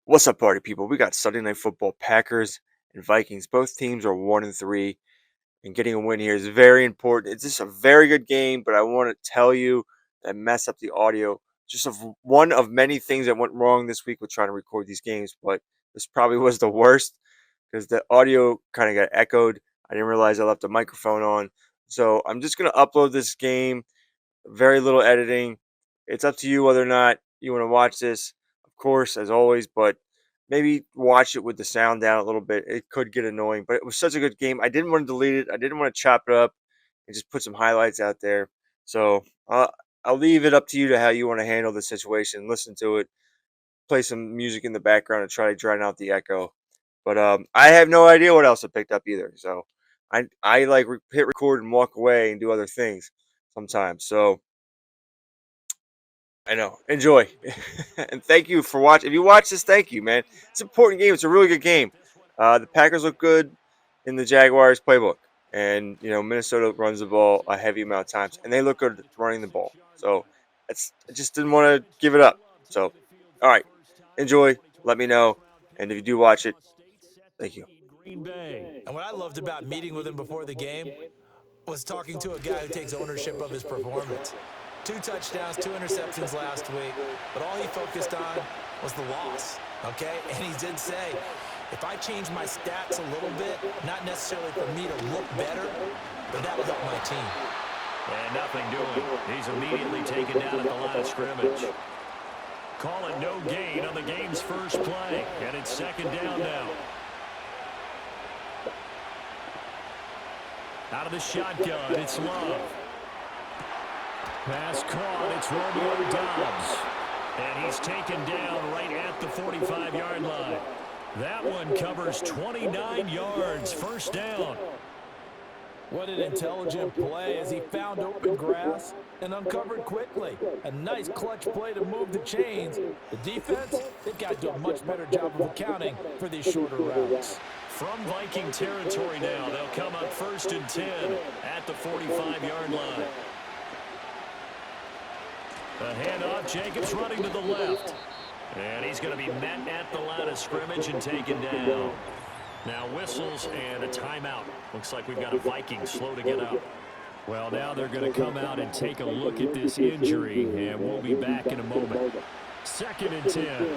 What's up, party people? We got Sunday Night Football, Packers and Vikings. Both teams are 1-3, and getting a win here is very important. It's just a very good game, but I want to tell you that messed up the audio. Just one of many things that went wrong this week with trying to record these games, but this probably was the worst because the audio kind of got echoed. I didn't realize I left the microphone on. So I'm just going to upload this game. Very little editing. It's up to you whether or not you want to watch this, of course, as always, but maybe watch it with the sound down a little bit. It could get annoying, but it was such a good game. I didn't want to delete it. I didn't want to chop it up and just put some highlights out there. So I'll leave it up to you to how you want to handle the situation. Listen to it, play some music in the background, and try to drown out the echo. But I have no idea what else I picked up either. So I like hit record and walk away and do other things sometimes. So I know. Enjoy. And thank you for watching. If you watch this, thank you, man. It's an important game. It's a really good game. The Packers look good in the Jaguars playbook. And, Minnesota runs the ball a heavy amount of times. And they look good running the ball. So I just didn't want to give it up. So, all right. Enjoy. Let me know. And if you do watch it, thank you. And what I loved about meeting with him before the game was talking to a guy who takes ownership of his performance. 2 touchdowns, 2 interceptions last week, but all he focused on was the loss, okay? And he did say, if I change my stats a little bit, not necessarily for me to look better, but that'll help my team. And nothing doing. He's immediately taken down at the line of scrimmage. Calling no gain on the game's first play, and it's 2nd down now. Out of the shotgun, it's Love. Pass caught, it's Romeo Doubs. And he's taken down right at the 45-yard line. That one covers 29 yards, 1st down. What an intelligent play as he found open grass and uncovered quickly. A nice clutch play to move the chains. The defense, they've got to do a much better job of accounting for these shorter routes. From Viking territory now, they'll come up 1st and 10 at the 45-yard line. The handoff, Jacobs running to the left. And he's going to be met at the line of scrimmage and taken down. Now whistles and a timeout. Looks like we've got a Viking slow to get up. Well, now they're going to come out and take a look at this injury, and we'll be back in a moment. 2nd and 10.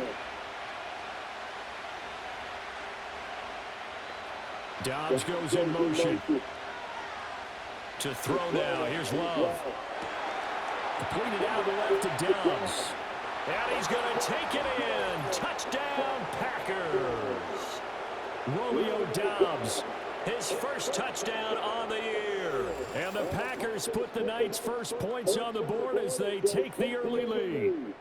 Dobbs goes in motion. To throw now, here's Love. Completed out to left to Dobbs. And he's going to take it in. Touchdown, Packers. Romeo Doubs, his first touchdown on the year. And the Packers put the night's first points on the board as they take the early lead.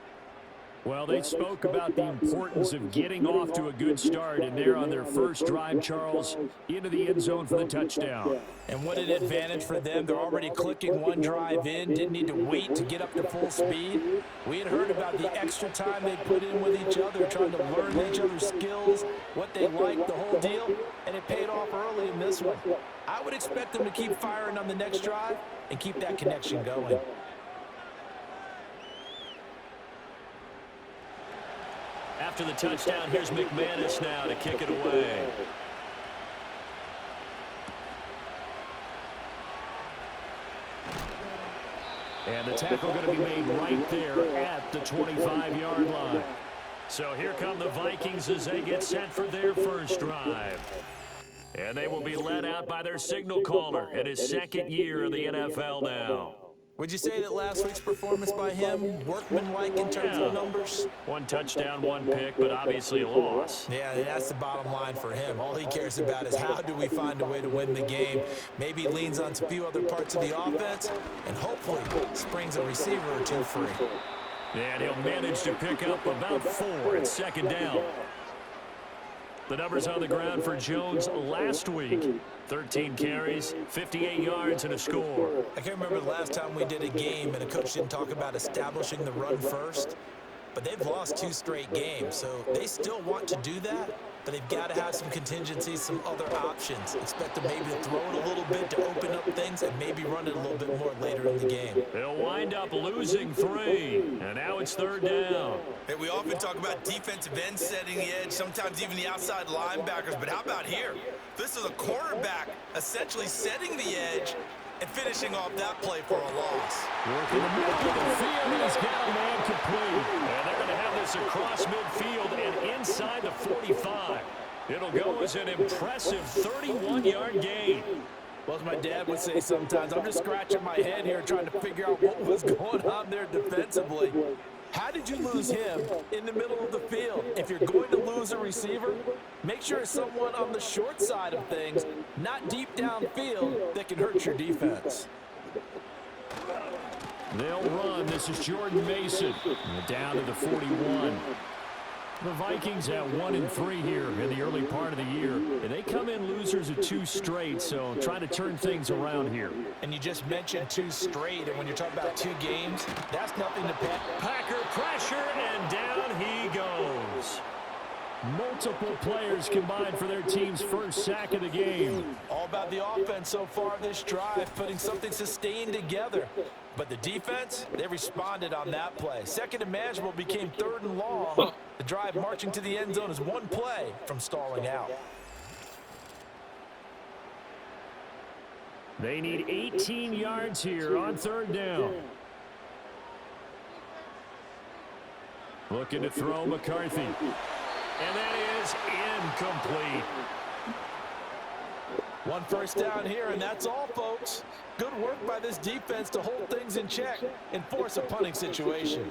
Well, they spoke about the importance of getting off to a good start, and they're on their first drive, Charles, into the end zone for the touchdown. And what an advantage for them. They're already clicking one drive in, didn't need to wait to get up to full speed. We had heard about the extra time they put in with each other, trying to learn each other's skills, what they liked, the whole deal, and it paid off early in this one. I would expect them to keep firing on the next drive and keep that connection going. After the touchdown, here's McManus now to kick it away. And the tackle going to be made right there at the 25-yard line. So here come the Vikings as they get set for their first drive. And they will be led out by their signal caller in his 2nd year in the NFL now. Would you say that last week's performance by him, workmanlike in terms of numbers? 1 touchdown, 1 pick, but obviously a loss. Yeah, that's the bottom line for him. All he cares about is how do we find a way to win the game. Maybe he leans on a few other parts of the offense and hopefully springs a receiver or 2 free. And he'll manage to pick up about 4 at 2nd down. The numbers on the ground for Jones last week. 13 carries, 58 yards, and a score. I can't remember the last time we did a game and a coach didn't talk about establishing the run first. but they've lost 2 straight games, so they still want to do that, but they've got to have some contingencies, some other options. Expect them maybe to throw it a little bit to open up things and maybe run it a little bit more later in the game. They'll wind up losing 3, and now it's 3rd down. Hey, we often talk about defensive ends setting the edge, sometimes even the outside linebackers, but how about here? This is a cornerback essentially setting the edge and finishing off that play for a loss. Working the middle of the field, he's got a man complete. And they're going to have this across midfield and inside the 45. It'll go as an impressive 31-yard gain. Well, as my dad would say sometimes, I'm just scratching my head here trying to figure out what was going on there defensively. How did you lose him in the middle of the field? If you're going to lose a receiver, make sure it's someone on the short side of things, not deep downfield, that can hurt your defense. They'll run. This is Jordan Mason. Down to the 41. The Vikings at 1-3 here in the early part of the year. And they come in losers of 2 straight, so trying to turn things around here. And you just mentioned 2 straight, and when you're talking about 2 games, that's nothing to pet. Packer pressure, and down he goes. Multiple players combined for their team's first sack of the game. All about the offense so far this drive, putting something sustained together. But the defense, they responded on that play. Second and manageable became 3rd and long. The drive marching to the end zone is 1 play from stalling out. They need 18 yards here on 3rd down. Looking to throw McCarthy. And that is incomplete. 1 first down here, and that's all, folks. Good work by this defense to hold things in check and force a punting situation.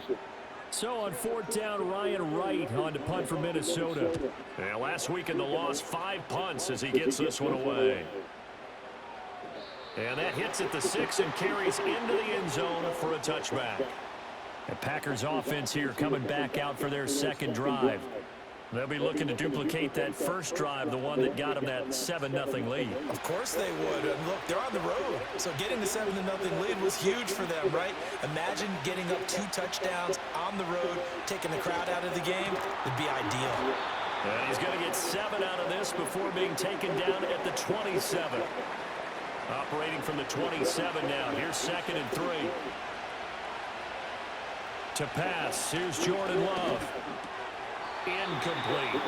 So on 4th down, Ryan Wright on to punt for Minnesota. And last week in the loss, 5 punts as he gets this one away. And that hits at the 6 and carries into the end zone for a touchback. The Packers offense here coming back out for their 2nd drive. They'll be looking to duplicate that first drive, the one that got them that 7-0 lead. Of course they would. And look, they're on the road. So getting the 7-0 lead was huge for them, right? Imagine getting up 2 touchdowns on the road, taking the crowd out of the game. It'd be ideal. And he's going to get 7 out of this before being taken down at the 27. Operating from the 27 now. Here's 2nd and 3. To pass, here's Jordan Love. Incomplete.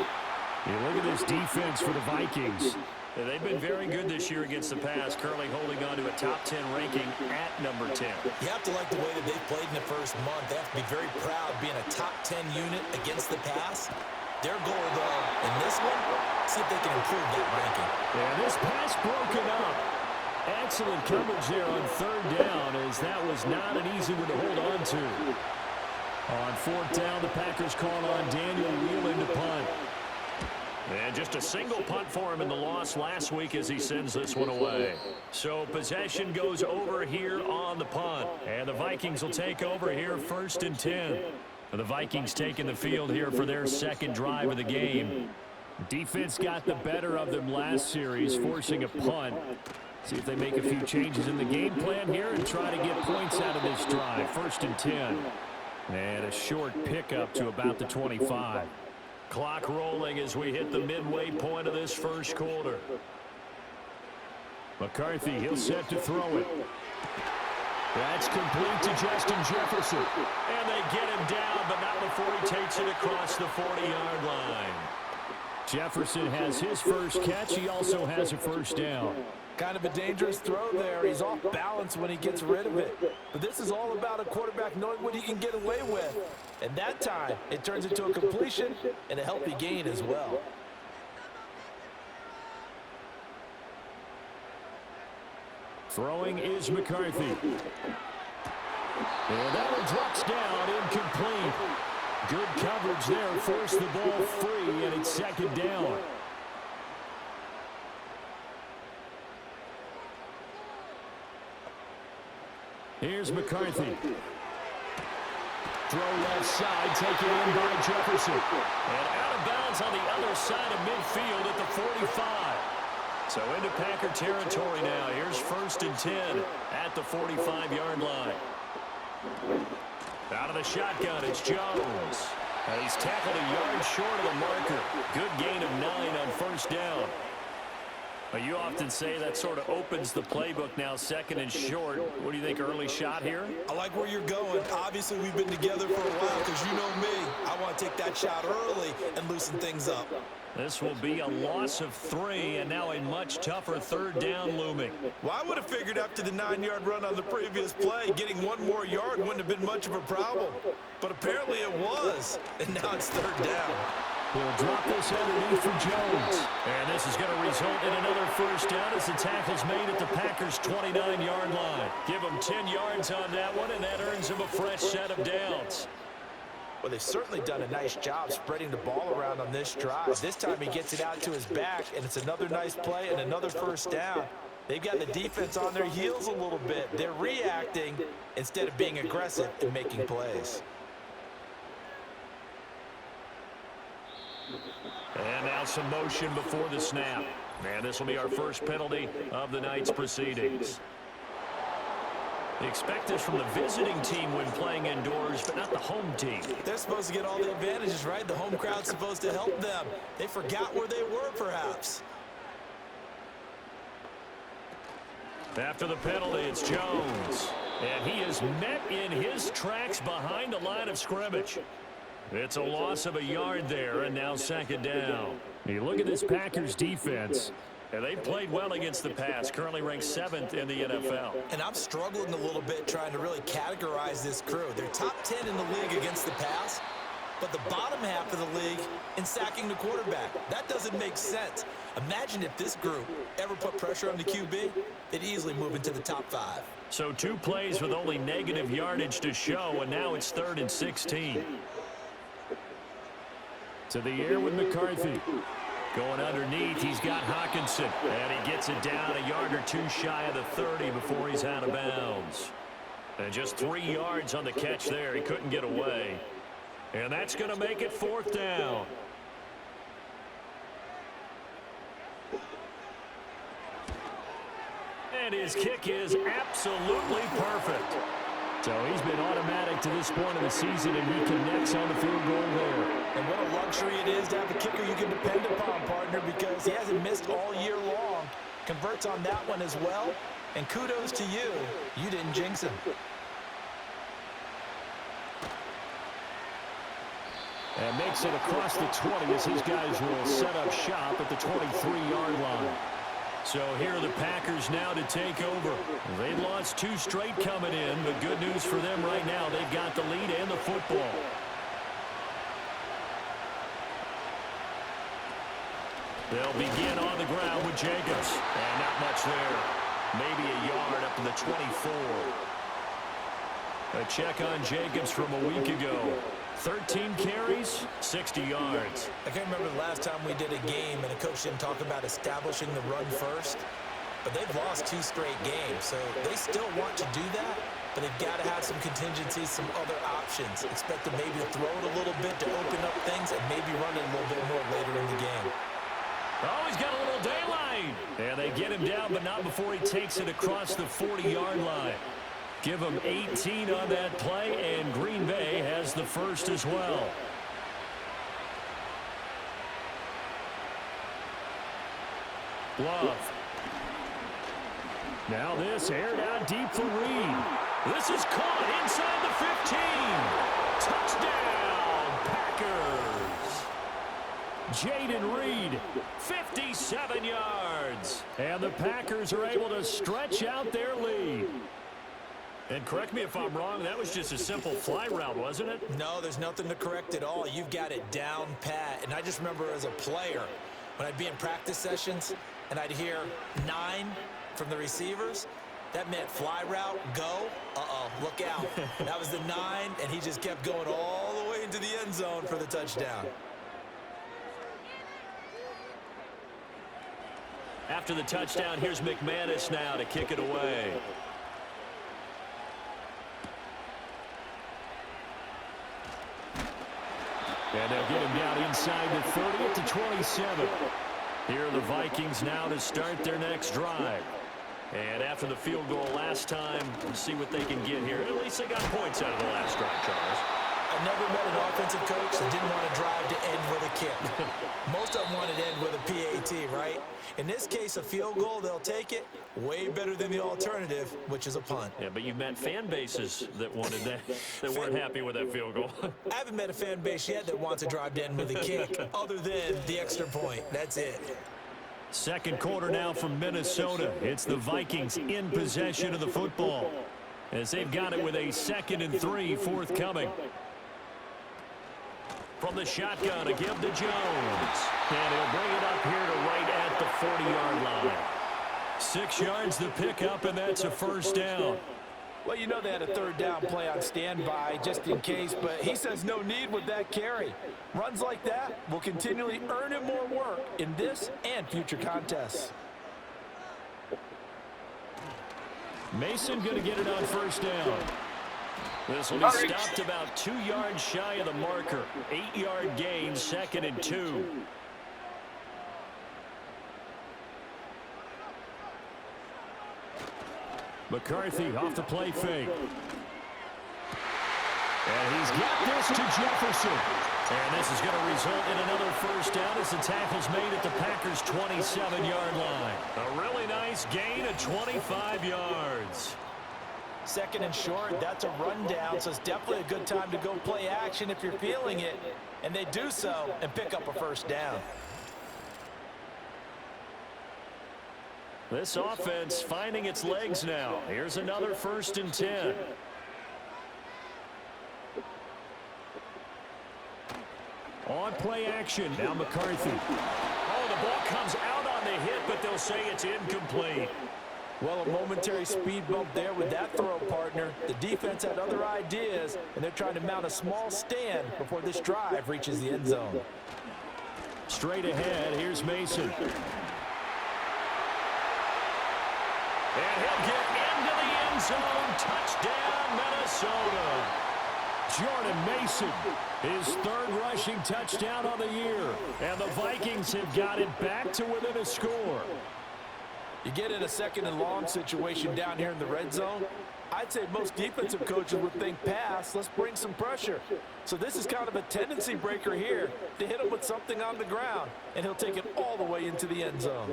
You look at this defense for the Vikings. They've been very good this year against the pass, currently holding on to a top 10 ranking at number 10. You have to like the way that they've played in the first month. They have to be very proud being a top 10 unit against the pass. Their goal, though, in this one, see if they can improve that ranking. And this pass broken up. Excellent coverage there on 3rd down, as that was not an easy one to hold on to. On 4th down, the Packers call on Daniel Whelan to punt. And just a single punt for him in the loss last week as he sends this one away. So possession goes over here on the punt. And the Vikings will take over here 1st and 10. The Vikings taking the field here for their 2nd drive of the game. Defense got the better of them last series, forcing a punt. See if they make a few changes in the game plan here and try to get points out of this drive. 1st and 10. And a short pickup to about the 25. Clock rolling as we hit the midway point of this first quarter. McCarthy, he'll set to throw it. That's complete to Justin Jefferson. And they get him down, but not before he takes it across the 40-yard line. Jefferson has his first catch. He also has a 1st down. Kind of a dangerous throw there. He's off balance when he gets rid of it. But this is all about a quarterback knowing what he can get away with. And that time, it turns into a completion and a healthy gain as well. Throwing is McCarthy. And that one drops down, incomplete. Good coverage there, forced the ball free, and it's 2nd down. Here's McCarthy. Throw left side, taken in by Jefferson. And out of bounds on the other side of midfield at the 45. So into Packer territory now. Here's 1st and 10 at the 45-yard line. Out of the shotgun, it's Jones. And he's tackled a yard short of the marker. Good gain of 9 on first down. But you often say that sort of opens the playbook now, 2nd and short. What do you think, early shot here? I like where you're going. Obviously, we've been together for a while because you know me. I want to take that shot early and loosen things up. This will be a loss of 3, and now a much tougher 3rd down looming. Well, I would have figured after the 9-yard run on the previous play, getting 1 more yard wouldn't have been much of a problem. But apparently it was, and now it's 3rd down. He'll drop this underneath for Jones. And this is going to result in another first down as the tackle's made at the Packers' 29-yard line. Give him 10 yards on that one, and that earns him a fresh set of downs. Well, they've certainly done a nice job spreading the ball around on this drive. This time he gets it out to his back, and it's another nice play and another first down. They've got the defense on their heels a little bit. They're reacting instead of being aggressive and making plays. And now some motion before the snap. And this will be our first penalty of the night's proceedings. Expect this from the visiting team when playing indoors, but not the home team. They're supposed to get all the advantages, right? The home crowd's supposed to help them. They forgot where they were, perhaps. After the penalty, it's Jones. And he is met in his tracks behind the line of scrimmage. It's a loss of a yard there, and now 2nd down. You look at this Packers defense, and they've played well against the pass, currently ranked 7th in the NFL. And I'm struggling a little bit trying to really categorize this crew. They're top 10 in the league against the pass, but the bottom half of the league in sacking the quarterback. That doesn't make sense. Imagine if this group ever put pressure on the QB, they'd easily move into the top 5. So 2 plays with only negative yardage to show, and now it's 3rd and 16. To the air with McCarthy. Going underneath, he's got Hawkinson. And he gets it down a yard or 2 shy of the 30 before he's out of bounds. And just 3 yards on the catch there. He couldn't get away. And that's going to make it 4th down. And his kick is absolutely perfect. So he's been automatic to this point of the season, and he connects on the field goal there. And what a luxury it is to have a kicker you can depend upon, partner, because he hasn't missed all year long. Converts on that one as well. And kudos to you. You didn't jinx him. And makes it across the 20 as his guys will set up shop at the 23-yard line. So here are the Packers now to take over. They lost 2 straight coming in, but good news for them right now. They've got the lead and the football. They'll begin on the ground with Jacobs. And not much there. Maybe a yard up to the 24. A check on Jacobs from a week ago. 13 carries, 60 yards. I can't remember the last time we did a game and a coach didn't talk about establishing the run first. But they've lost 2 straight games, so they still want to do that. But they've got to have some contingencies, some other options. Expect them maybe to throw it a little bit to open up things and maybe run it a little bit more later in the game. Oh, he's got a little daylight. And they get him down, but not before he takes it across the 40-yard line. Give him 18 on that play, and Green Bay has the first as well. Love. Now this aired out deep for Reed. This is caught inside the 15. Touchdown, Packers. Jaden Reed, 57 yards. And the Packers are able to stretch out their lead. And correct me if I'm wrong, that was just a simple fly route, wasn't it? No, there's nothing to correct at all. You've got it down pat. And I just remember as a player, when I'd be in practice sessions and I'd hear 9 from the receivers, that meant fly route, go, look out. That was the 9, and he just kept going all the way into the end zone for the touchdown. After the touchdown, here's McManus now to kick it away. And they'll get him down inside the 30 at the 27. Here are the Vikings now to start their next drive. And after the field goal last time, we'll see what they can get here. At least they got points out of the last drive, Charles. I never met an offensive coach that didn't want to drive to end with a kick. Most of them wanted to end with a PAT, right? In this case, a field goal, they'll take it. Way better than the alternative, which is a punt. Yeah, but you've met fan bases that wanted that, that weren't happy with that field goal. I haven't met a fan base yet that wants to drive to end with a kick, other than the extra point. That's it. Second quarter now from Minnesota. It's the Vikings in possession of the football as they've got it with a 2nd and 3 forthcoming. From the shotgun, a give to Jones. And he'll bring it up here to right at the 40-yard line. 6 yards the pickup, and that's a first down. Well, you know they had a third down play on standby just in case, but he says no need with that carry. Runs like that will continually earn him more work in this and future contests. Mason going to get it on first down. This will be stopped about 2 yards shy of the marker. 8-yard gain, 2nd and 2. McCarthy off the play fake. And he's got this to Jefferson. And this is going to result in another first down as the tackle's made at the Packers' 27-yard line. A really nice gain of 25 yards. 2nd and short, that's a rundown, so it's definitely a good time to go play action if you're feeling it. And they do so and pick up a first down. This offense finding its legs now. Here's another 1st and 10. On play action, now McCarthy. Oh, the ball comes out on the hit, but they'll say it's incomplete. Well, a momentary speed bump there with that throw, partner. The defense had other ideas, and they're trying to mount a small stand before this drive reaches the end zone. Straight ahead, here's Mason. And he'll get into the end zone. Touchdown, Minnesota. Jordan Mason, his 3rd rushing touchdown on the year. And the Vikings have got it back to within a score. You get in a 2nd and long situation down here in the red zone, I'd say most defensive coaches would think pass, let's bring some pressure. So this is kind of a tendency breaker here to hit him with something on the ground, and he'll take it all the way into the end zone.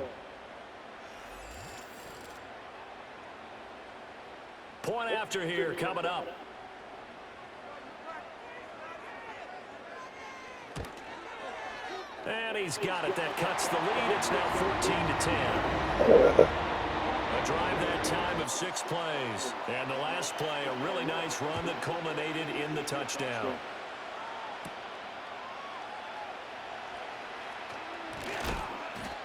Point after here coming up. And he's got it. That cuts the lead. It's now 14-10. A drive that time of 6 plays. And the last play, a really nice run that culminated in the touchdown.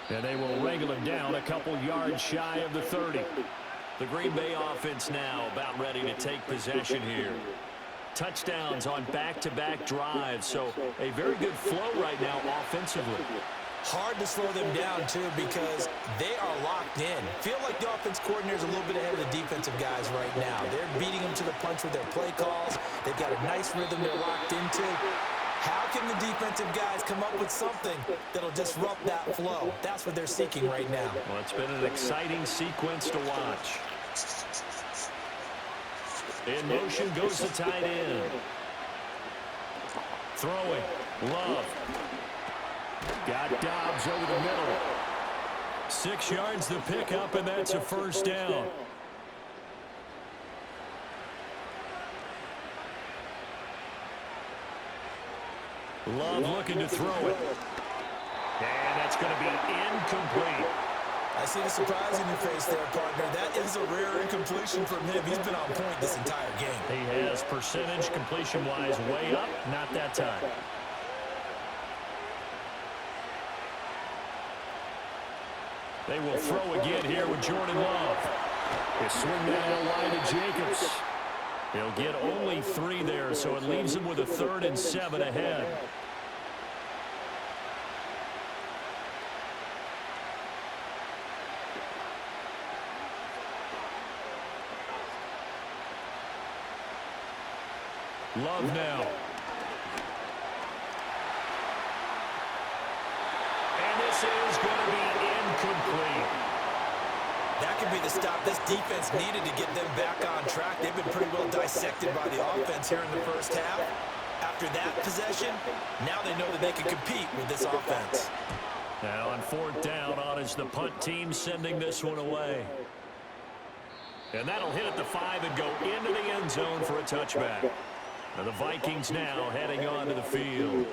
And they will wrangle him down a couple yards shy of the 30. The Green Bay offense now about ready to take possession here. Touchdowns on back-to-back drives, so a very good flow right now offensively. Hard to slow them down, too, because they are locked in. Feel like the offense coordinator is a little bit ahead of the defensive guys right now. They're beating them to the punch with their play calls. They've got a nice rhythm they're locked into. How can the defensive guys come up with something that'll disrupt that flow? That's what they're seeking right now. Well, it's been an exciting sequence to watch. In motion goes the tight end. Throwing. Love. Got Dobbs over the middle. 6 yards the pickup, and that's a first down. Love looking to throw it. And that's going to be incomplete. I see the surprise in your face there, partner. That is a rare incompletion from him. He's been on point this entire game. He has percentage completion-wise way up, not that time. They will throw again here with Jordan Love. They swing that out wide to Jacobs. He'll get only 3 there, so it leaves him with a 3rd and 7 ahead. Love now. And this is going to be incomplete. That could be the stop this defense needed to get them back on track. They've been pretty well dissected by the offense here in the first half. After that possession, now they know that they can compete with this offense. Now on fourth down, on is the punt team sending this one away. And that'll hit at the 5 and go into the end zone for a touchback. Now the Vikings now heading onto the field.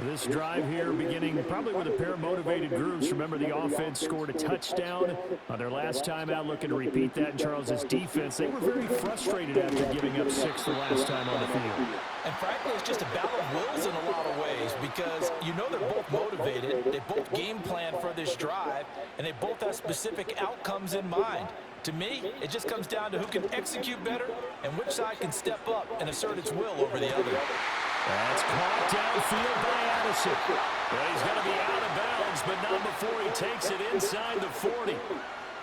This drive here beginning probably with a pair of motivated groups. Remember, the offense scored a touchdown on their last time out, looking to repeat that in Charles's defense. They were very frustrated after giving up 6 the last time on the field. And frankly, it's just a battle of wills in a lot of ways because you know they're both motivated, they both game plan for this drive, and they both have specific outcomes in mind. To me, it just comes down to who can execute better and which side can step up and assert its will over the other. That's caught downfield by Addison. Well, he's going to be out of bounds, but not before he takes it inside the 40.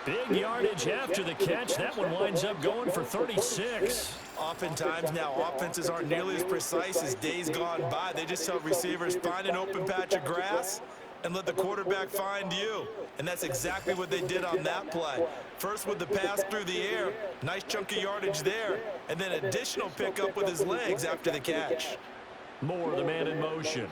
Big yardage after the catch. That one winds up going for 36. Oftentimes now, offenses aren't nearly as precise as days gone by. They just tell receivers, find an open patch of grass and let the quarterback find you. And that's exactly what they did on that play. First with the pass through the air, nice chunk of yardage there, and then additional pickup with his legs after the catch. Moore, the man in motion.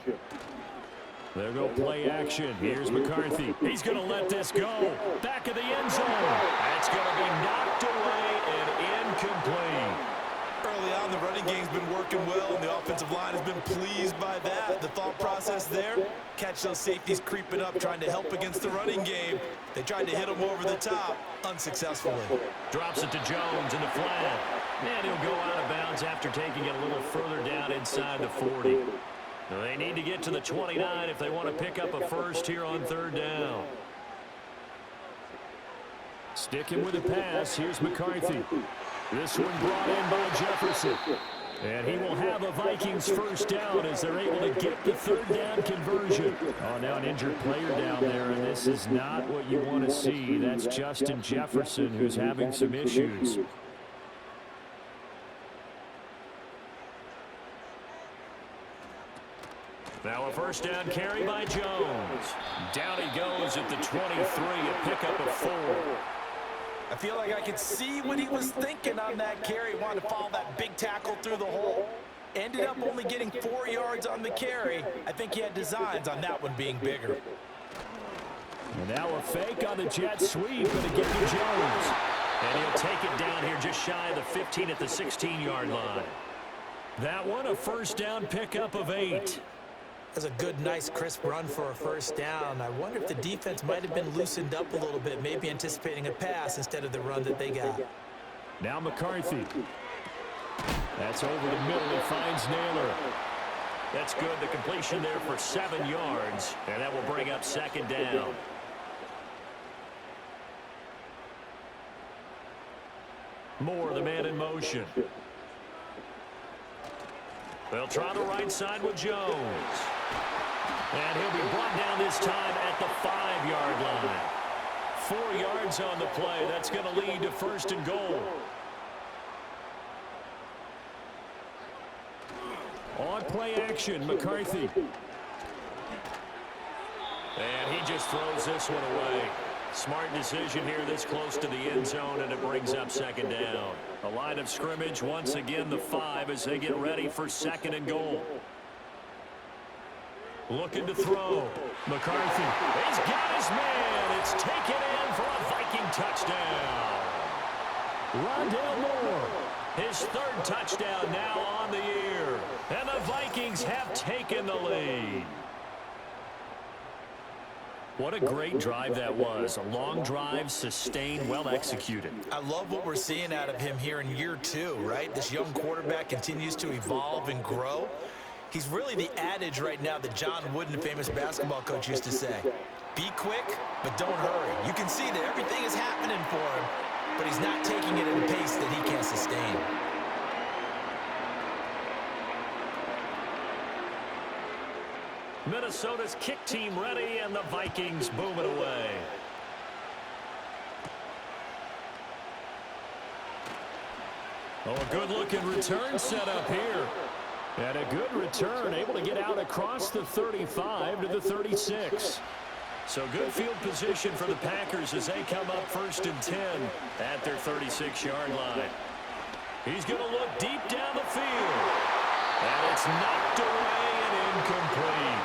There go play action. Here's McCarthy. He's going to let this go. Back of the end zone. That's going to be knocked away and incomplete. Early on, the running game's been working well, and the offensive line has been pleased by that. The thought process there, catch those safeties creeping up, trying to help against the running game. They tried to hit him over the top, unsuccessfully. Drops it to Jones in the flat. And he'll go out of bounds after taking it a little further down inside the 40. They need to get to the 29 if they want to pick up a first here on third down. Sticking with the pass, here's McCarthy. This one brought in by Jefferson. And he will have a Vikings first down as they're able to get the third down conversion. Oh, now an injured player down there, and this is not what you want to see. That's Justin Jefferson, who's having some issues. Now a first down carry by Jones. Down he goes at the 23, a pickup of 4. I feel like I could see what he was thinking on that carry. Wanted to follow that big tackle through the hole. Ended up only getting 4 yards on the carry. I think he had designs on that one being bigger. And now a fake on the jet sweep, and again to Jones. And he'll take it down here just shy of the 15 at the 16-yard line. That one a first down pickup of 8. That's a good, nice, crisp run for a first down. I wonder if the defense might have been loosened up a little bit, maybe anticipating a pass instead of the run that they got. Now McCarthy. That's over the middle. He finds Naylor. That's good. The completion there for 7 yards, and that will bring up second down. Moore, the man in motion. They'll try the right side with Jones. And he'll be brought down this time at the 5-yard line. 4 yards on the play. That's going to lead to first and goal. On play action, McCarthy. And he just throws this one away. Smart decision here this close to the end zone, and it brings up second down. A line of scrimmage, once again the 5 as they get ready for second and goal. Looking to throw. McCarthy. He's got his man. It's taken in for a Viking touchdown. Rondale Moore. His 3rd touchdown now on the year. And the Vikings have taken the lead. What a great drive that was. A long drive, sustained, well executed. I love what we're seeing out of him here in year 2, right? This young quarterback continues to evolve and grow. He's really the adage right now that John Wooden, famous basketball coach, used to say. Be quick, but don't hurry. You can see that everything is happening for him, but he's not taking it at a pace that he can't sustain. Minnesota's kick team ready, and the Vikings boom it away. Oh, a good-looking return set up here. And a good return, able to get out across the 35 to the 36. So good field position for the Packers as they come up 1st and 10 at their 36-yard line. He's going to look deep down the field. And it's knocked away and incomplete.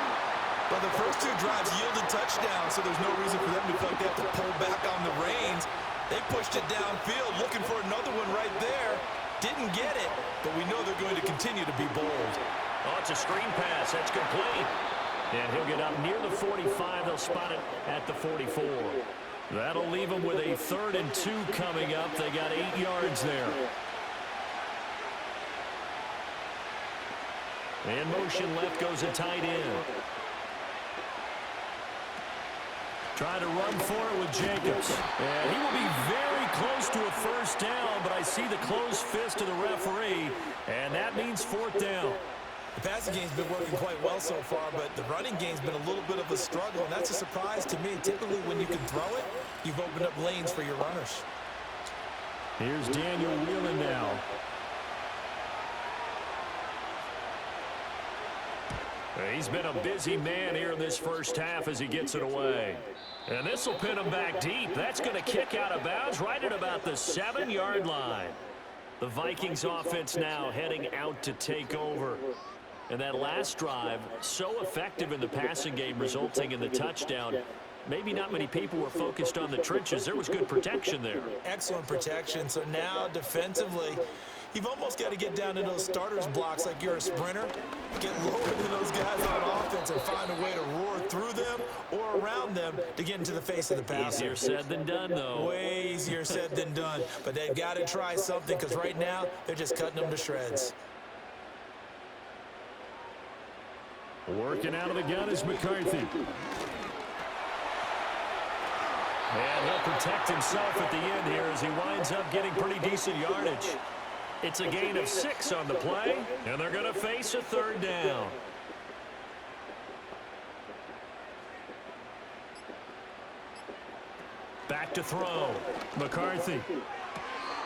But the first 2 drives yielded touchdowns, so there's no reason for them to feel like they have to pull back on the reins. They pushed it downfield, looking for another one right there. Didn't get it, but we know they're going to continue to be bold. Oh, it's a screen pass. That's complete. And he'll get up near the 45. They'll spot it at the 44. That'll leave them with a 3rd and 2 coming up. They got 8 yards there. In motion left goes a tight end. Trying to run for it with Jacobs. And he will be very close to a 1st down, but I see the closed fist of the referee, and that means 4th down. The passing game's been working quite well so far, but the running game's been a little bit of a struggle, and that's a surprise to me. Typically, when you can throw it, you've opened up lanes for your runners. Here's Daniel Whelan now. He's been a busy man here in this first half as he gets it away. And this will pin him back deep. That's going to kick out of bounds right at about the 7-yard line. The Vikings offense now heading out to take over. And that last drive, so effective in the passing game, resulting in the touchdown. Maybe not many people were focused on the trenches. There was good protection there. Excellent protection. So now, defensively, you've almost got to get down to those starters blocks like you're a sprinter. Get lower than those guys on offense and find a way to roar through them or around them to get into the face of the passer. Easier said than done, though. Way easier said than done. But they've got to try something because right now they're just cutting them to shreds. Working out of the gun is McCarthy. And he'll protect himself at the end here as he winds up getting pretty decent yardage. It's a gain of 6 on the play, and they're going to face a 3rd down. Back to throw. McCarthy.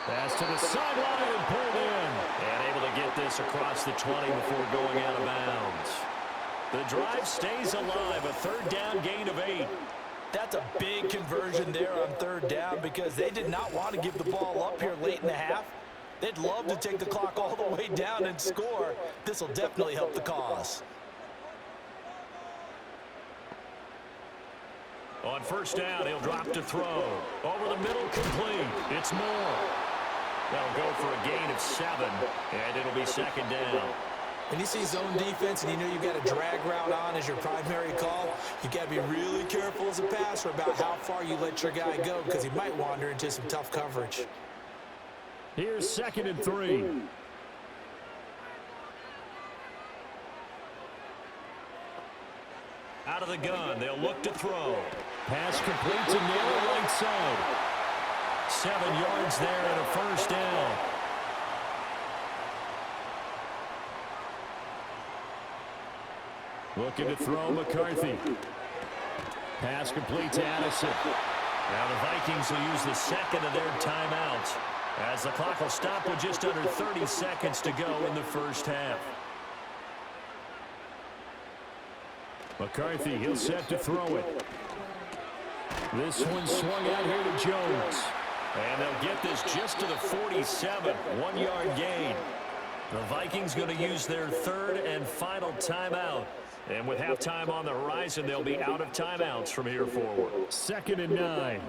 Pass to the sideline and pulled in. And able to get this across the 20 before going out of bounds. The drive stays alive, a 3rd down gain of 8. That's a big conversion there on 3rd down because they did not want to give the ball up here late in the half. They'd love to take the clock all the way down and score. This will definitely help the cause. On 1st down, he'll drop to throw. Over the middle, complete. It's Moore. They'll go for a gain of 7, and it'll be 2nd down. When you see zone defense and you know you've got a drag route on as your primary call, you've got to be really careful as a passer about how far you let your guy go because he might wander into some tough coverage. Here's 2nd and 3. Out of the gun, they'll look to throw. Pass complete to Naylor right side. 7 yards there and a 1st down. Looking to throw McCarthy. Pass complete to Addison. Now the Vikings will use the 2nd of their timeouts as the clock will stop with just under 30 seconds to go in the first half. McCarthy, he'll set to throw it. This one swung out here to Jones. And they'll get this just to the 47, 1-yard gain. The Vikings going to use their 3rd and final timeout. And with halftime on the horizon, they'll be out of timeouts from here forward. 2nd and 9.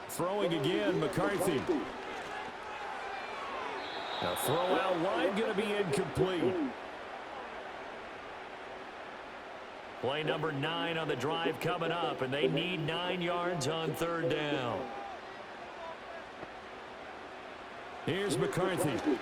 Throwing again, McCarthy. A throw out wide going to be incomplete. Play number 9 on the drive coming up, and they need 9 yards on 3rd down. Here's McCarthy.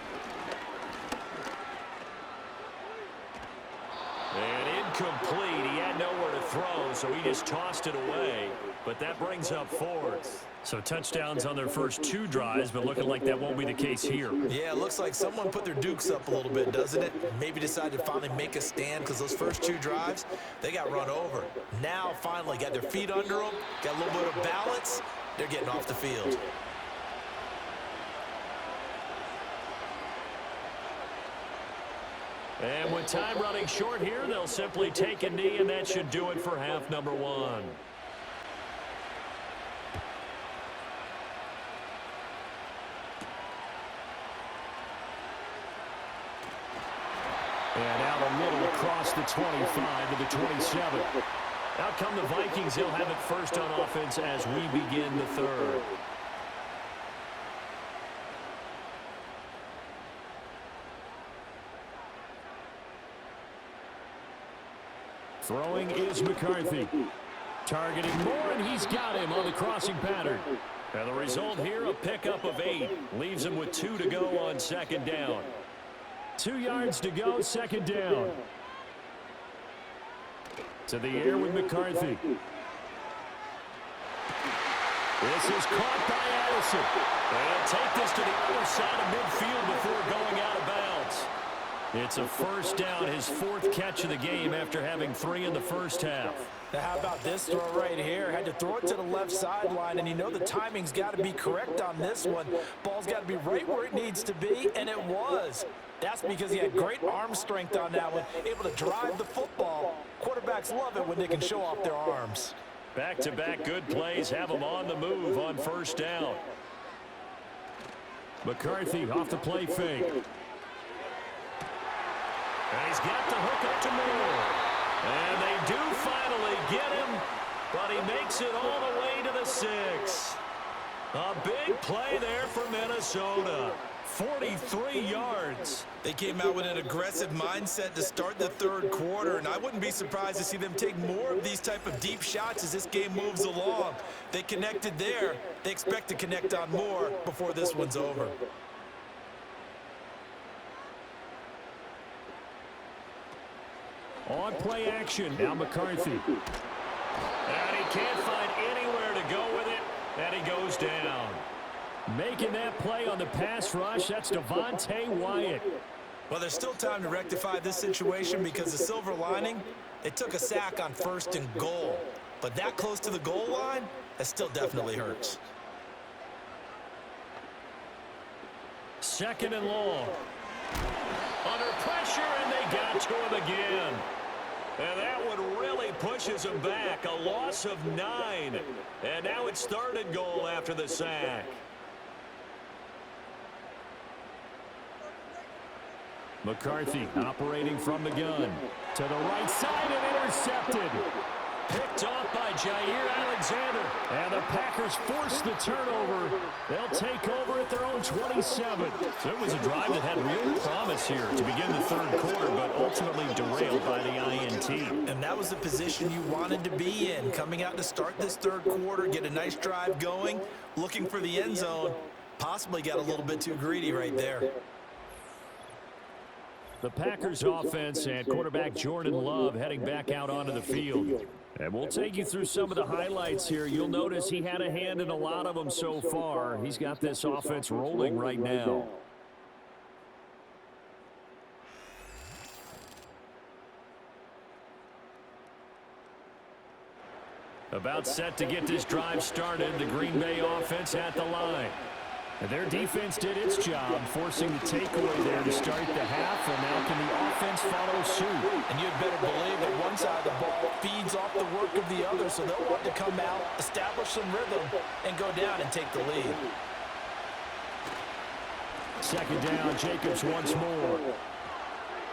And incomplete. He had nowhere to throw, so he just tossed it away. But that brings up 4th. So touchdowns on their first 2 drives, but looking like that won't be the case here. Yeah, it looks like someone put their dukes up a little bit, doesn't it? Maybe decided to finally make a stand because those first 2 drives, they got run over. Now, finally, got their feet under them, got a little bit of balance. They're getting off the field. And with time running short here, they'll simply take a knee, and that should do it for half number one. And out a little across the 25 to the 27. Out come the Vikings. They'll have it first on offense as we begin the third. Throwing is McCarthy. Targeting Moore, and he's got him on the crossing pattern. And the result here, a pickup of 8. Leaves him with 2 to go on second down. 2 yards to go, second down. To the air with McCarthy. This is caught by Addison. And take this to the other side of midfield before going out of bounds. It's a first down, his 4th catch of the game after having 3 in the first half. Now, how about this throw right here? Had to throw it to the left sideline, and you know the timing's got to be correct on this one. Ball's got to be right where it needs to be, and it was. That's because he had great arm strength on that one, able to drive the football. Quarterbacks love it when they can show off their arms. Back-to-back good plays have him on the move on first down. McCarthy off the play fake. And he's got the hook up to Moore. And they do finally get him, but he makes it all the way to the 6. A big play there for Minnesota. 43 yards. They came out with an aggressive mindset to start the third quarter, and I wouldn't be surprised to see them take more of these type of deep shots as this game moves along. They connected there. They expect to connect on more before this one's over. On play action, now McCarthy. And he can't find anywhere to go with it, and he goes down. Making that play on the pass rush, that's Devontae Wyatt. Well, there's still time to rectify this situation because the silver lining, they took a sack on 1st and goal. But that close to the goal line, that still definitely hurts. 2nd and long. Under pressure, and they got to him again. And that one really pushes him back. A loss of 9. And now it's 3rd and goal after the sack. McCarthy operating from the gun. To the right side and intercepted. Picked off by Jair Alexander. And the Packers force the turnover. They'll take over at their own 27. So it was a drive that had real promise here to begin the third quarter, but ultimately derailed by the INT. And that was the position you wanted to be in. Coming out to start this third quarter, get a nice drive going, looking for the end zone. Possibly got a little bit too greedy right there. The Packers offense and quarterback Jordan Love heading back out onto the field. And we'll take you through some of the highlights here. You'll notice he had a hand in a lot of them so far. He's got this offense rolling right now. About set to get this drive started, the Green Bay offense at the line. And their defense did its job, forcing the takeaway there to start the half, and now can the offense follow suit? And you'd better believe that one side of the ball feeds off the work of the other, so they'll want to come out, establish some rhythm, and go down and take the lead. 2nd down, Jacobs once more.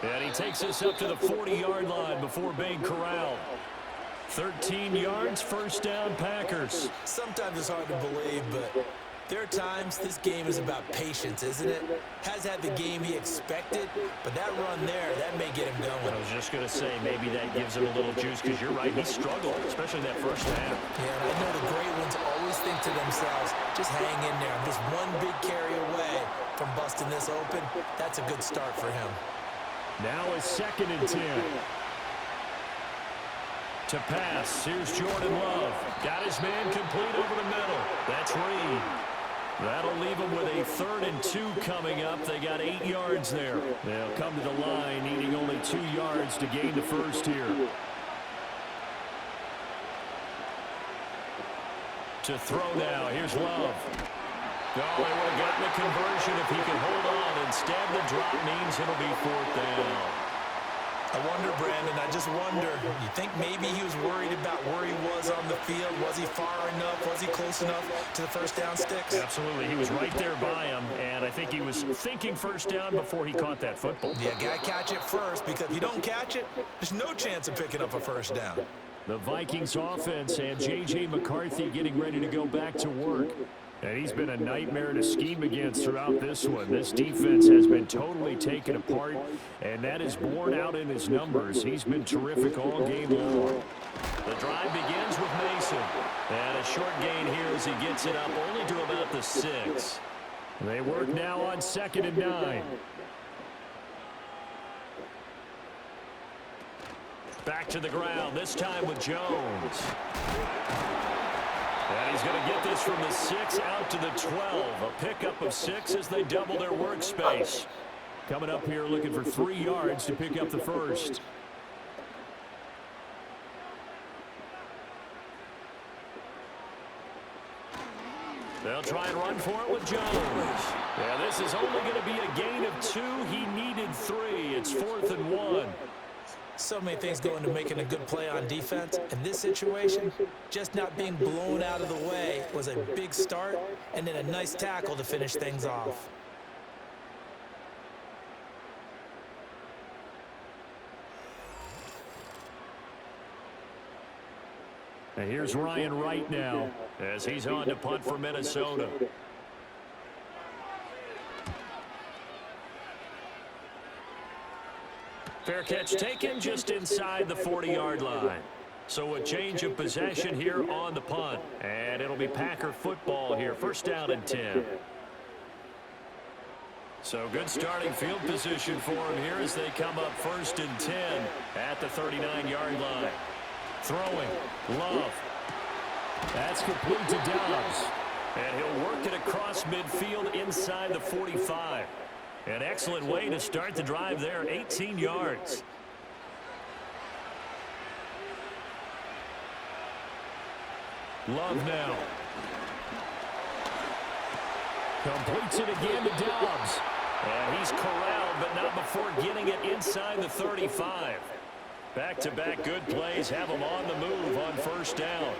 And he takes us up to the 40-yard line before being corralled. 13 yards, first down, Packers. Sometimes it's hard to believe, but there are times this game is about patience, isn't it? Has had the game he expected, but that run there, that may get him going. I was just going to say, maybe that gives him a little juice, because you're right, he struggled, especially that first half. Yeah, and I know the great ones always think to themselves, just hang in there. I'm just one big carry away from busting this open. That's a good start for him. Now a 2nd and 10. To pass, here's Jordan Love. Got his man complete over the middle. That's Reed. That'll leave them with a 3rd and 2 coming up. They got 8 yards there. They'll come to the line, needing only 2 yards to gain the first here. To throw now, here's Love. Oh, he would have gotten the conversion if he could hold on. Instead, the drop means it'll be 4th down. I wonder, Brandon, I just wonder, you think maybe he was worried about where he was on the field? Was he far enough? Was he close enough to the first down sticks? Absolutely. He was right there by him, and I think he was thinking first down before he caught that football. Yeah, got to catch it first, because if you don't catch it, there's no chance of picking up a first down. The Vikings offense and J.J. McCarthy getting ready to go back to work. And he's been a nightmare to scheme against throughout this one. This defense has been totally taken apart, and that is borne out in his numbers. He's been terrific all game long. The drive begins with Mason. And a short gain here as he gets it up only to about the 6. They work now on 2nd and 9. Back to the ground, this time with Jones. And he's going to get this from the 6 out to the 12. A pickup of 6 as they double their workspace. Coming up here looking for 3 yards to pick up the first. They'll try and run for it with Jones. Yeah, this is only going to be a gain of 2. He needed 3. It's 4th and 1. So many things go into making a good play on defense. In this situation, just not being blown out of the way was a big start, and then a nice tackle to finish things off. And here's Ryan Wright now as he's on to punt for Minnesota. Fair catch taken just inside the 40-yard line. So a change of possession here on the punt. And it'll be Packer football here. First down and 10. So good starting field position for him here as they come up 1st and 10 at the 39-yard line. Throwing. Love. That's complete to Dobbs. And he'll work it across midfield inside the 45. An excellent way to start the drive there, 18 yards. Love now. Completes it again to Dobbs. And he's corralled, but not before getting it inside the 35. Back-to-back good plays have him on the move on first down.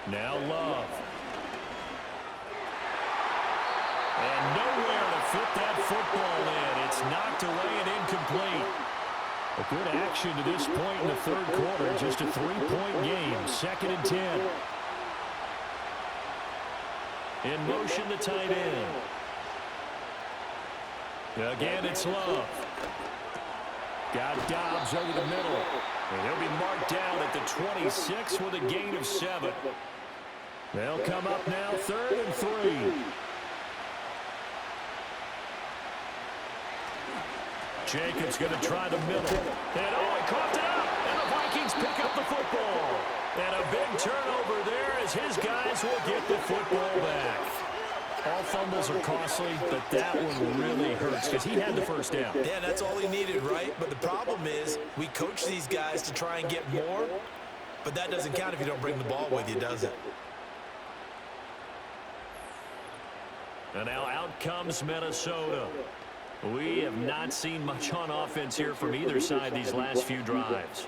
Now Love. And nowhere to fit that football in. It's knocked away and incomplete. A good action to this point in the third quarter. Just a 3-point game. 2nd and 10. In motion, the tight end. Again, it's Love. Got Dobbs over the middle. And he'll be marked down at the 26 with a gain of 7. They'll come up now 3rd and 3. Jacobs going to try the middle. And he caught it up. And the Vikings pick up the football. And a big turnover there as his guys will get the football back. All fumbles are costly, but that one really hurts because he had the first down. Yeah, that's all he needed, right? But the problem is we coach these guys to try and get more, but that doesn't count if you don't bring the ball with you, does it? And now out comes Minnesota. We have not seen much on offense here from either side these last few drives.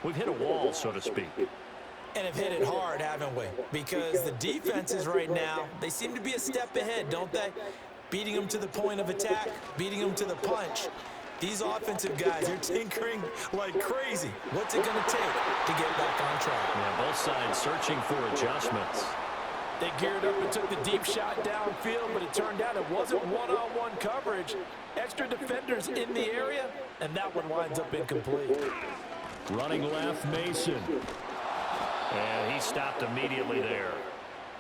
We've hit a wall, so to speak. And have hit it hard, haven't we? Because the defenses right now, they seem to be a step ahead, don't they? Beating them to the point of attack, beating them to the punch. These offensive guys are tinkering like crazy. What's it going to take to get back on track? Yeah, both sides searching for adjustments. They geared up and took the deep shot downfield, but it turned out it wasn't one-on-one coverage. Extra defenders in the area, and that one winds up incomplete. Running left, Mason. And he stopped immediately there.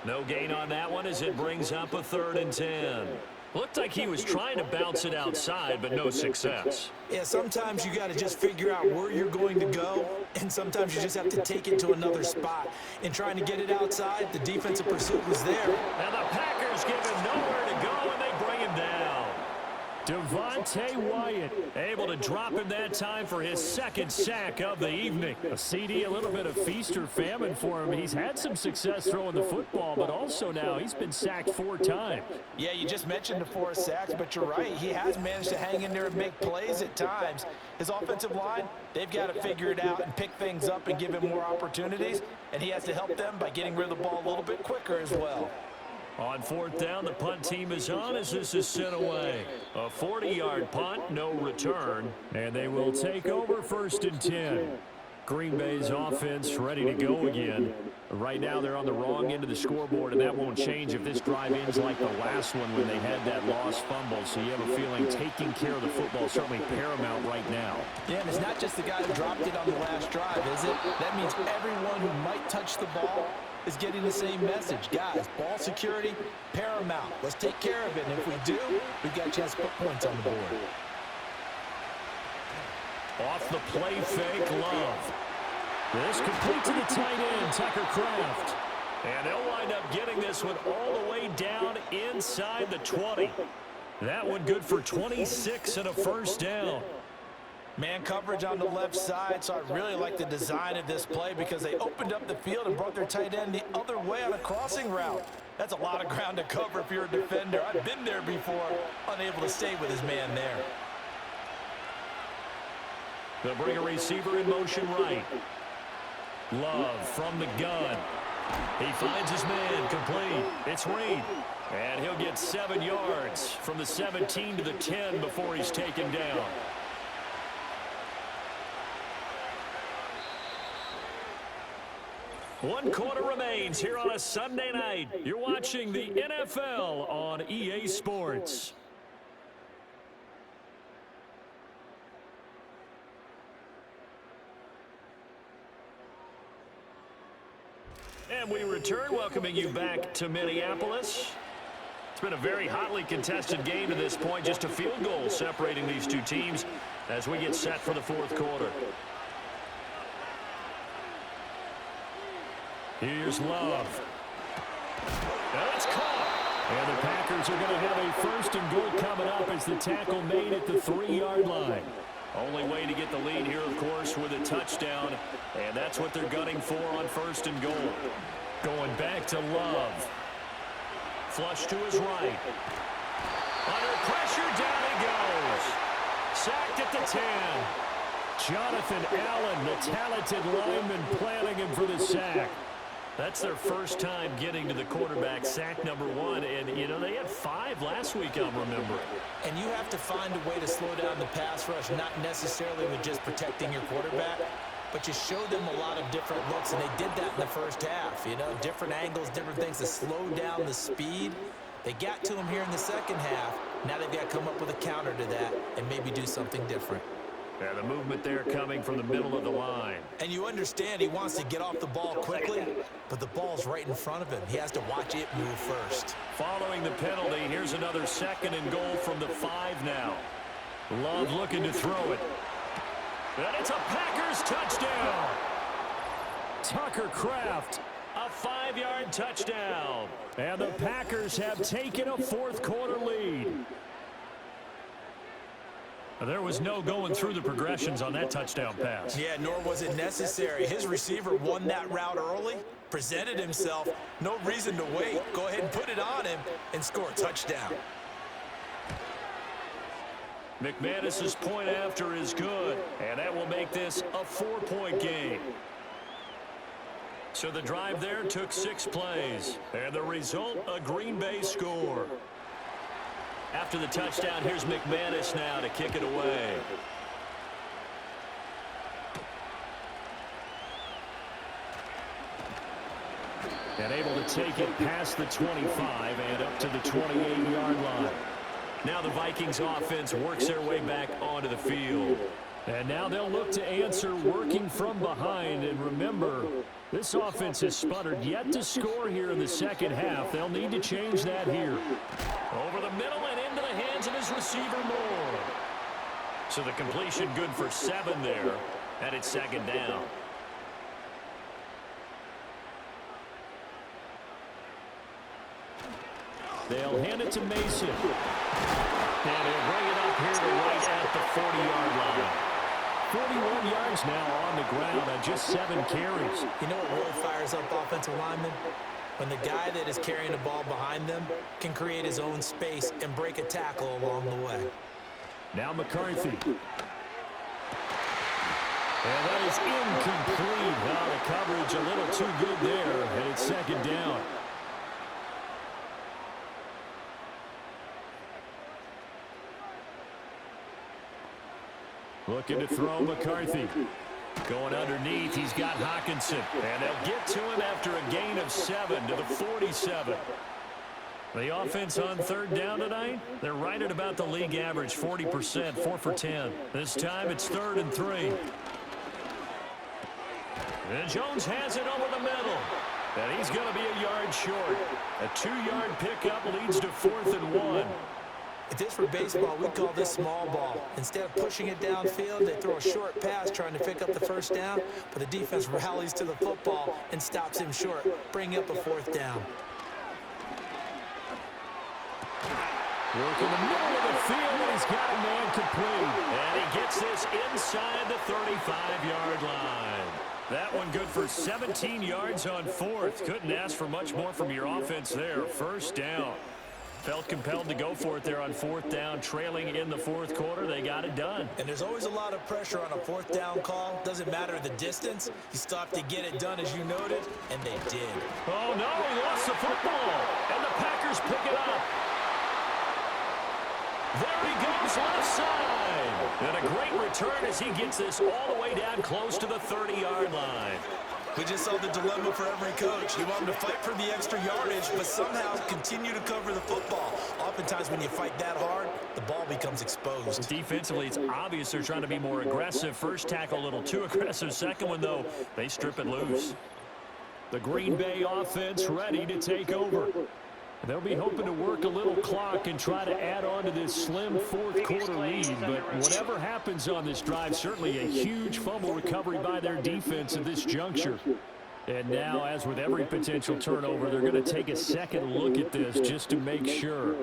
No gain on that one as it brings up a 3rd and 10. Looked like he was trying to bounce it outside, but no success. Yeah, sometimes you got to just figure out where you're going to go, and sometimes you just have to take it to another spot. In trying to get it outside, the defensive pursuit was there. And the Packers give him nowhere to go, and they bring him down. Devontae Wyatt able to drop him that time for his second sack of the evening. A CD, a little bit of feast or famine for him. He's had some success throwing the football, but also now he's been sacked 4 times. Yeah, you just mentioned the 4 sacks, but you're right. He has managed to hang in there and make plays at times. His offensive line, they've got to figure it out and pick things up and give him more opportunities, and he has to help them by getting rid of the ball a little bit quicker as well. On 4th down, the punt team is on as this is sent away. A 40-yard punt, no return, and they will take over 1st and 10. Green Bay's offense ready to go again. Right now they're on the wrong end of the scoreboard, and that won't change if this drive ends like the last one when they had that lost fumble. So you have a feeling taking care of the football is certainly paramount right now. Yeah, and it's not just the guy who dropped it on the last drive, is it? That means everyone who might touch the ball is getting the same message. Guys, ball security, paramount. Let's take care of it, and if we do, we've got a chance to put points on the board. Off the play fake, Love. This complete to the tight end, Tucker Kraft. And they'll wind up getting this one all the way down inside the 20. That one good for 26 and a 1st down. Man coverage on the left side, so I really like the design of this play because they opened up the field and brought their tight end the other way on a crossing route. That's a lot of ground to cover if you're a defender. I've been there before, unable to stay with his man there. They'll bring a receiver in motion right. Love from the gun. He finds his man complete. It's Reed. And he'll get 7 yards from the 17 to the 10 before he's taken down. One quarter remains here on a Sunday night. You're watching the NFL on EA Sports. And we return, welcoming you back to Minneapolis. It's been a very hotly contested game to this point, just a field goal separating these two teams as we get set for the 4th quarter. Here's Love. That's caught. And the Packers are going to have a 1st and goal coming up as the tackle made at the 3-yard line. Only way to get the lead here, of course, with a touchdown. And that's what they're gunning for on 1st and goal. Going back to Love. Flush to his right. Under pressure, down he goes. Sacked at the 10. Jonathan Allen, the talented lineman, planning him for the sack. That's their first time getting to the quarterback, sack number 1. And, you know, they had 5 last week, I'm remembering. And you have to find a way to slow down the pass rush, not necessarily with just protecting your quarterback, but you show them a lot of different looks, and they did that in the first half. You know, different angles, different things to slow down the speed. They got to him here in the second half. Now they've got to come up with a counter to that and maybe do something different. Yeah, the movement there coming from the middle of the line. And you understand he wants to get off the ball quickly, but the ball's right in front of him. He has to watch it move first. Following the penalty, here's another 2nd and goal from the 5 now. Love looking to throw it. And it's a Packers touchdown. Tucker Kraft, a 5-yard touchdown. And the Packers have taken a 4th quarter lead. There was no going through the progressions on that touchdown pass. Yeah, nor was it necessary. His receiver won that route early, presented himself. No reason to wait. Go ahead and put it on him and score a touchdown. McManus's point after is good, and that will make this a 4-point game. So the drive there took 6 plays, and the result, a Green Bay score. After the touchdown, here's McManus now to kick it away. And able to take it past the 25 and up to the 28-yard line. Now the Vikings offense works their way back onto the field. And now they'll look to answer working from behind. And remember, this offense has sputtered yet to score here in the second half. They'll need to change that here. Over the middle and into the hands of his receiver, Moore. So the completion good for 7 there. And it's 2nd down. They'll hand it to Mason. And he'll bring it up here to right at the 40-yard line. 41 yards now on the ground on just 7 carries. You know what really fires up offensive linemen? When the guy that is carrying the ball behind them can create his own space and break a tackle along the way. Now McCarthy. And that is incomplete. Well, the coverage a little too good there, and it's 2nd down. Looking to throw McCarthy. Going underneath, he's got Hawkinson. And they'll get to him after a gain of 7 to the 47. The offense on 3rd down tonight, they're right at about the league average, 40%, 4 for 10. This time it's 3rd and 3. And Jones has it over the middle. And he's going to be a yard short. A 2-yard pickup leads to 4th and 1. If this were baseball, we'd call this small ball. Instead of pushing it downfield, they throw a short pass trying to pick up the 1st down, but the defense rallies to the football and stops him short, bringing up a 4th down. Working the middle of the field, and he's got a man complete. And he gets this inside the 35-yard line. That one good for 17 yards on 4th. Couldn't ask for much more from your offense there. 1st down. Felt compelled to go for it there on 4th down, trailing in the 4th quarter. They got it done. And there's always a lot of pressure on a 4th down call. Doesn't matter the distance. You still have to get it done, as you noted, and they did. Oh, no, he lost the football. And the Packers pick it up. There he goes, left side. And a great return as he gets this all the way down close to the 30-yard line. We just saw the dilemma for every coach. You want him to fight for the extra yardage, but somehow continue to cover the football. Oftentimes when you fight that hard, the ball becomes exposed. Defensively, it's obvious they're trying to be more aggressive. First tackle a little too aggressive. Second one, though, they strip it loose. The Green Bay offense ready to take over. They'll be hoping to work a little clock and try to add on to this slim 4th quarter lead. But whatever happens on this drive, certainly a huge fumble recovery by their defense at this juncture. And now, as with every potential turnover, they're going to take a second look at this just to make sure.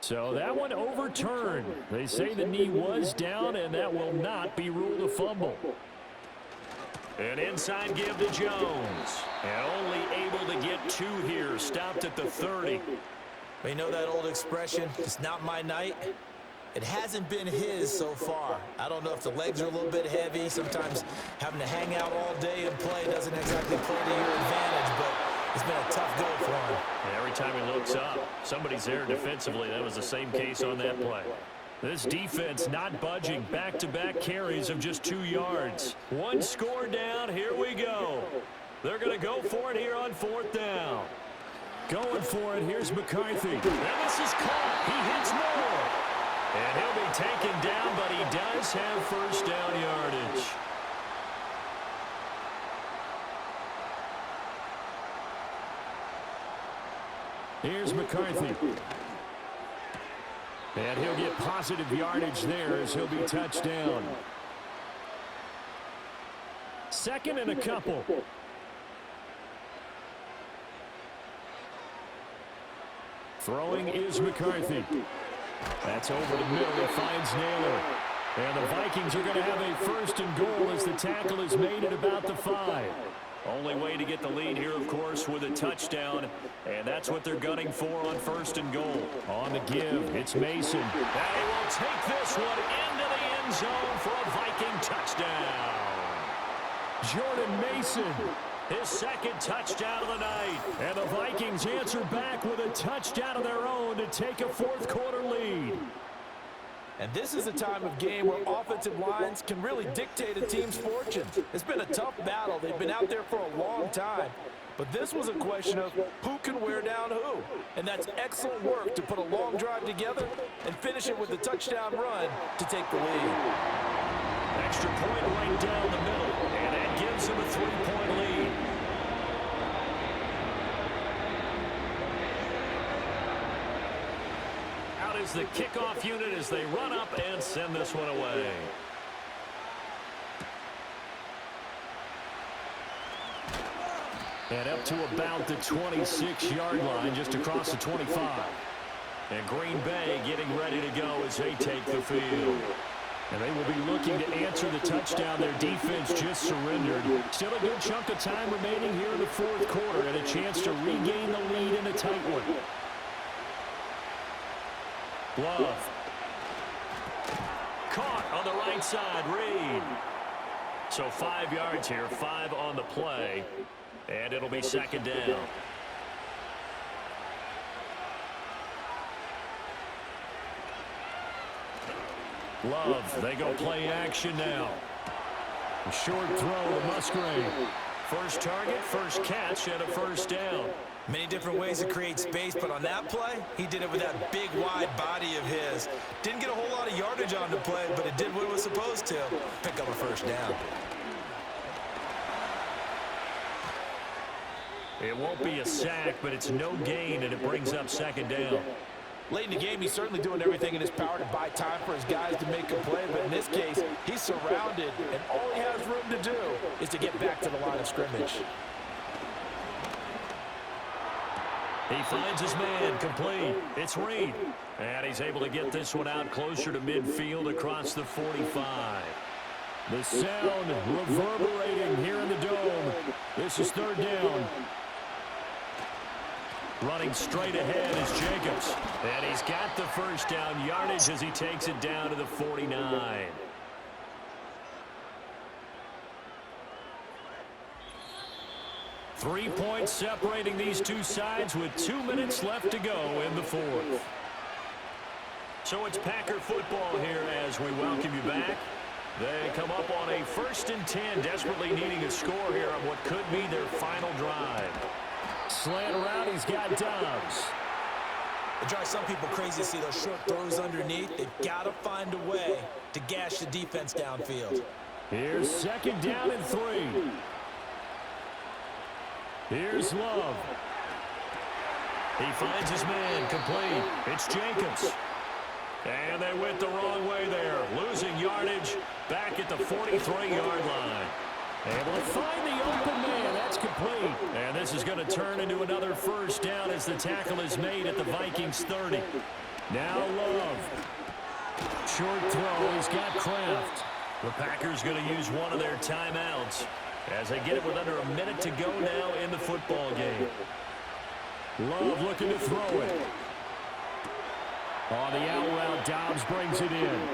So that one overturned. They say the knee was down, and that will not be ruled a fumble. An inside give to Jones. And only able to get 2 here. Stopped at the 30. You know that old expression, it's not my night? It hasn't been his so far. I don't know if the legs are a little bit heavy. Sometimes having to hang out all day and play doesn't exactly play to your advantage, but it's been a tough go for him. And every time he looks up, somebody's there defensively. That was the same case on that play. This defense not budging. Back-to-back carries of just 2 yards. 1 score down. Here we go. They're going to go for it here on 4th down. Going for it. Here's McCarthy. And this is caught. He hits more. And he'll be taken down, but he does have 1st down yardage. Here's McCarthy. And he'll get positive yardage there as he'll be touched down. 2nd and a couple. Throwing is McCarthy. That's over the middle. He finds Naylor. And the Vikings are going to have a 1st and goal as the tackle is made at about the 5. Only way to get the lead here, of course, with a touchdown. And that's what they're gunning for on 1st and goal. On the give, it's Mason. And he will take this one into the end zone for a Viking touchdown. Jordan Mason, his 2nd touchdown of the night. And the Vikings answer back with a touchdown of their own to take a 4th quarter lead. And this is a time of game where offensive lines can really dictate a team's fortunes. It's been a tough battle. They've been out there for a long time. But this was a question of who can wear down who. And that's excellent work to put a long drive together and finish it with a touchdown run to take the lead. Extra point right down the middle. And that gives them a 3-point lead. Is the kickoff unit as they run up and send this one away. And up to about the 26-yard line, just across the 25. And Green Bay getting ready to go as they take the field. And they will be looking to answer the touchdown their defense just surrendered. Still a good chunk of time remaining here in the fourth quarter and a chance to regain the lead in a tight one. Love. Caught on the right side, Reed. So 5 yards here, 5 on the play. And it'll be second down. Love, they go play action now. A short throw to Musgrave. First target, first catch, and a first down. Many different ways to create space, but on that play, he did it with that big, wide body of his. Didn't get a whole lot of yardage on the play, but it did what it was supposed to. Pick up a first down. It won't be a sack, but it's no gain, and it brings up second down. Late in the game, he's certainly doing everything in his power to buy time for his guys to make a play, but in this case, he's surrounded, and all he has room to do is to get back to the line of scrimmage. He finds his man, complete. It's Reed. And he's able to get this one out closer to midfield across the 45. The sound reverberating here in the dome. This is third down. Running straight ahead is Jacobs. And he's got the first down yardage as he takes it down to the 49. Three points separating these two sides with 2 minutes left to go in the fourth. So it's Packer football here as we welcome you back. They come up on a 1st and 10, desperately needing a score here on what could be their final drive. Slant around, he's got Dobbs. It drives some people crazy to see those short throws underneath. They've got to find a way to gash the defense downfield. Here's second down and 3. Here's Love. He finds his man, complete. It's Jacobs. And they went the wrong way there. Losing yardage back at the 43-yard line. Able to find the open man. That's complete. And this is going to turn into another first down as the tackle is made at the Vikings 30. Now Love. Short throw. He's got Kraft. The Packers going to use one of their timeouts as they get it with under a minute to go now in the football game. Love looking to throw it. On the out route, Dobbs brings it in.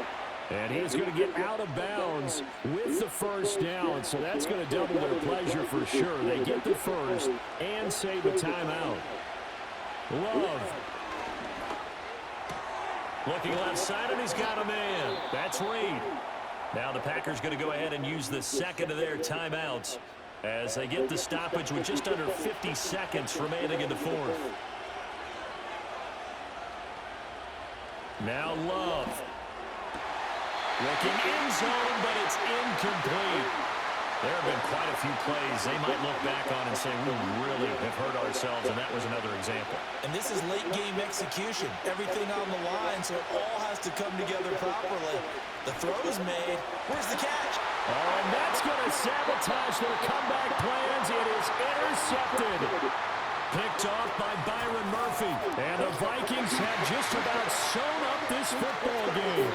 And he's going to get out of bounds with the first down, so that's going to double their pleasure for sure. They get the first and save a timeout. Love. Looking left side, and he's got a man. That's Reed. Now the Packers going to go ahead and use the second of their timeouts as they get the stoppage with just under 50 seconds remaining in the fourth. Now Love. Looking end zone, but it's incomplete. There have been quite a few plays they might look back on and say, we really have hurt ourselves, and that was another example. And this is late-game execution. Everything on the line, so it all has to come together properly. The throw is made. Where's the catch? Oh, and that's going to sabotage their comeback plans. It is intercepted. Picked off by Byron Murphy. And the Vikings have just about sewn up this football game.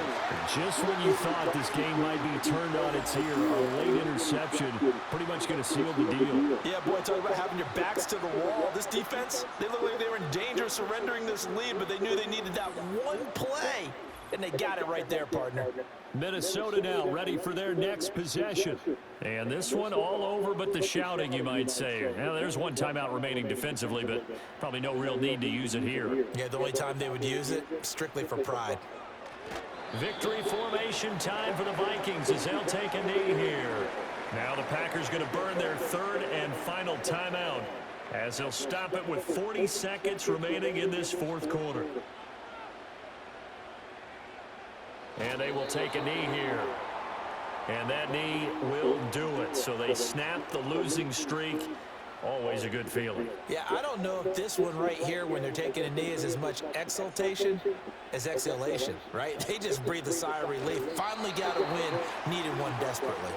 Just when you thought this game might be turned on its ear, a late interception pretty much going to seal the deal. Yeah, boy, talk about having your backs to the wall. This defense, they look like they were in danger of surrendering this lead, but they knew they needed that one play. And they got it right there, partner. Minnesota now ready for their next possession. And this one all over but the shouting, you might say. Now, there's one timeout remaining defensively, but probably no real need to use it here. Yeah, the only time they would use it, strictly for pride. Victory formation time for the Vikings as they'll take a knee here. Now the Packers going to burn their third and final timeout as they'll stop it with 40 seconds remaining in this fourth quarter. And they will take a knee here. And that knee will do it. So they snap the losing streak. Always a good feeling. Yeah, I don't know if this one right here, when they're taking a knee, is as much exultation as exhalation, right? They just breathe a sigh of relief. Finally got a win. Needed one desperately.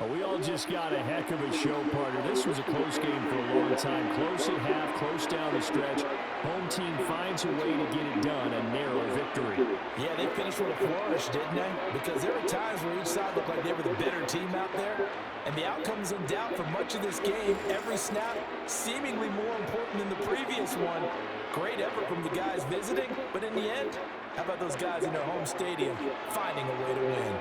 Well, we all just got a heck of a show, partner. This was a close game for a long time. Close at half, close down the stretch. Home team finds a way to get it done, a narrow victory. Yeah, they finished with a flourish, didn't they? Because there were times where each side looked like they were the better team out there. And the outcome's in doubt for much of this game. Every snap seemingly more important than the previous one. Great effort from the guys visiting, but in the end, how about those guys in their home stadium finding a way to win?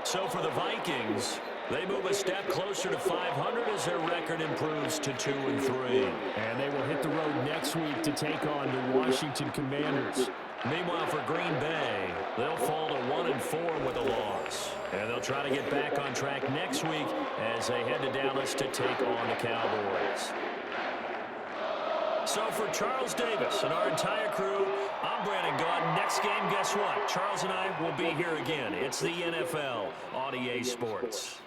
So for the Vikings, they move a step closer to 500 as their record improves to 2-3. And they will hit the road next week to take on the Washington Commanders. Meanwhile, for Green Bay, they'll fall to 1-4 with a loss. And they'll try to get back on track next week as they head to Dallas to take on the Cowboys. So for Charles Davis and our entire crew, I'm Brandon Gaudin. Next game, guess what? Charles and I will be here again. It's the NFL on EA Sports.